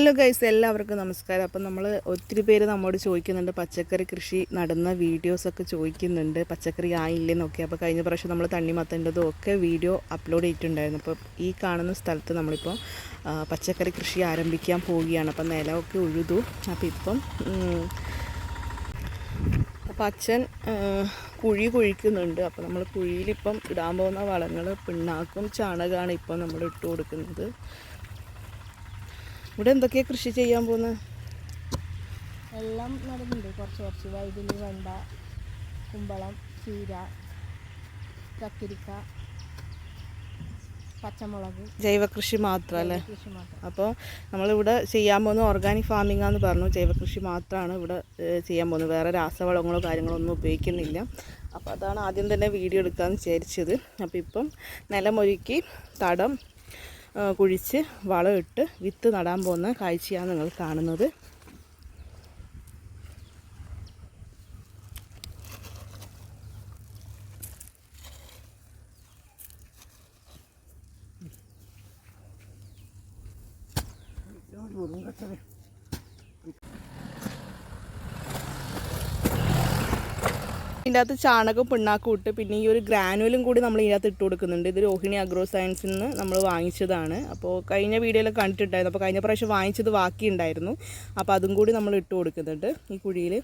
Hello guys, എല്ലാവർക്കും നമസ്കാരം. അപ്പം നമ്മൾ ഒത്തിരി പേര് നമ്മോട് ചോദിക്കുന്നുണ്ട്, പച്ചക്കറി കൃഷി നടുന്ന വീഡിയോസൊക്കെ ചോദിക്കുന്നുണ്ട്, പച്ചക്കറി ആയില്ലെന്നൊക്കെ. അപ്പോൾ കഴിഞ്ഞ പ്രാവശ്യം നമ്മൾ തണ്ണിമത്തൻ്റെതും ഒക്കെ വീഡിയോ അപ്ലോഡ് ചെയ്തിട്ടുണ്ടായിരുന്നു. അപ്പോൾ ഈ കാണുന്ന സ്ഥലത്ത് നമ്മളിപ്പോൾ പച്ചക്കറി കൃഷി ആരംഭിക്കാൻ പോവുകയാണ്. അപ്പം നിലമൊക്കെ ഉഴുതു. അപ്പോൾ ഇപ്പം അച്ഛൻ കുഴി കുഴിക്കുന്നുണ്ട്. അപ്പോൾ നമ്മൾ കുഴിയിലിപ്പം ഇടാൻ പോകുന്ന വളങ്ങൾ പിണ്ണാക്കും ചാണകമാണ് ഇപ്പം നമ്മൾ ഇട്ട് കൊടുക്കുന്നത്. ഇവിടെ എന്തൊക്കെയാണ് കൃഷി ചെയ്യാൻ പോകുന്നത്? എല്ലാം നടന്നുണ്ട്. കുറച്ച് വൈദ്യുതി, വെണ്ട, കുമ്പളം, ചീര, കക്കിരിക്ക, പച്ചമുളക്. ജൈവകൃഷി മാത്രം അല്ലേ? അപ്പോൾ നമ്മളിവിടെ ചെയ്യാൻ പോകുന്നത് ഓർഗാനിക് ഫാമിംഗ് ആണെന്ന് പറഞ്ഞു. ജൈവകൃഷി മാത്രമാണ് ഇവിടെ ചെയ്യാൻ പോകുന്നത്. വേറെ രാസവളങ്ങളോ കാര്യങ്ങളോ ഒന്നും ഉപയോഗിക്കുന്നില്ല. അപ്പോൾ അതാണ് ആദ്യം തന്നെ വീഡിയോ എടുക്കാമെന്ന് വിചാരിച്ചത്. അപ്പോൾ ഇപ്പം നിലമൊരുക്കി തടം കുഴിച്ച് വളമിട്ട് വിത്ത് നടാൻ പോകുന്ന കാഴ്ചയാണ് നിങ്ങൾ കാണുന്നത്. ഇതിൻ്റെ അകത്ത് ചാണകവും പിണ്ണാക്കും ഇട്ട് പിന്നെ ഈ ഒരു ഗ്രാനുവലും കൂടി നമ്മൾ ഇതിനകത്ത് ഇട്ട് കൊടുക്കുന്നുണ്ട്. ഇത് രോഹിണി അഗ്രോ സയൻസിൽ നിന്ന് നമ്മൾ വാങ്ങിച്ചതാണ്. അപ്പോൾ കഴിഞ്ഞ വീഡിയോയിലൊക്കെ കണ്ടിട്ടുണ്ടായിരുന്നു. അപ്പോൾ കഴിഞ്ഞ പ്രാവശ്യം വാങ്ങിച്ചത് ബാക്കി ഉണ്ടായിരുന്നു. അപ്പോൾ അതും കൂടി നമ്മൾ ഇട്ട് കൊടുക്കുന്നുണ്ട് ഈ കുഴിയിൽ.